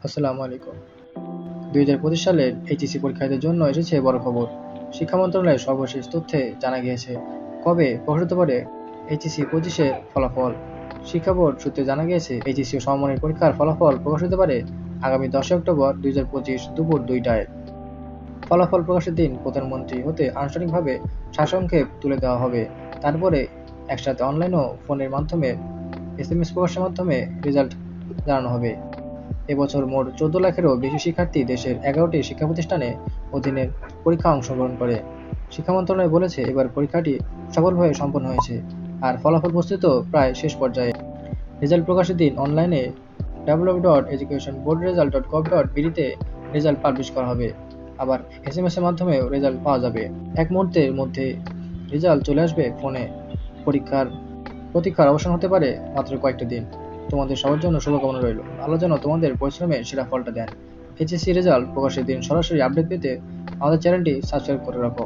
আসসালামু আলাইকুম। 2025 সালের এইচএসসি পরীক্ষার্থীদের জন্য এসেছে বড় খবর। শিক্ষা মন্ত্রণালয়ের সর্বশেষ তথ্যে জানা গিয়েছে, কবে প্রকাশ হতে পারে এইচএসসি 25-এর ফলাফল। শিক্ষা বোর্ড সূত্রে জানা গিয়েছে, এইচএসসি ও সমমানের পরীক্ষার ফলাফল প্রকাশ হতে পারে আগামী 10 অক্টোবর 2025 দুপুর 2টায়। ফলাফল প্রকাশের দিন প্রধানমন্ত্রী হতে আনুষ্ঠানিকভাবে সারসংক্ষেপ তুলে দেওয়া হবে। তারপরে একসাথে অনলাইন ও ফোনের মাধ্যমে এসএমএস প্রকাশের মাধ্যমে রেজাল্ট জানানো হবে। এবছর মোট 14 লাখেরও বেশি শিক্ষার্থী দেশের 11টি শিক্ষা প্রতিষ্ঠানে অধীনের পরীক্ষা অংশগ্রহণ করে। শিক্ষা মন্ত্রণালয় বলেছে, এবার পরীক্ষাটি সফলভাবে সম্পন্ন হয়েছে, আর ফলাফল প্রস্তুত প্রায় শেষ পর্যায়ে। রেজাল্ট প্রকাশের দিন অনলাইনে www.educationboardresult.gov.bd তে রেজাল্ট পাবলিশ করা হবে। আবার এসএমএস এর মাধ্যমেও রেজাল্ট পাওয়া যাবে। এক মুহূর্তের মধ্যে রেজাল্ট চলে আসবে ফোনে। প্রতীক্ষার অবসান হতে পারে মাত্র কয়েকটা দিন। তোমাদের সবার জন্য শুভকামনা রইল। আল্লাহ যেন তোমাদের পরিশ্রমের সেরা ফলটা দেন। এইচএসসি রেজাল্ট প্রকাশের দিন সরাসরি আপডেট পেতে আমাদের চ্যানেলটি সাবস্ক্রাইব করে রাখো।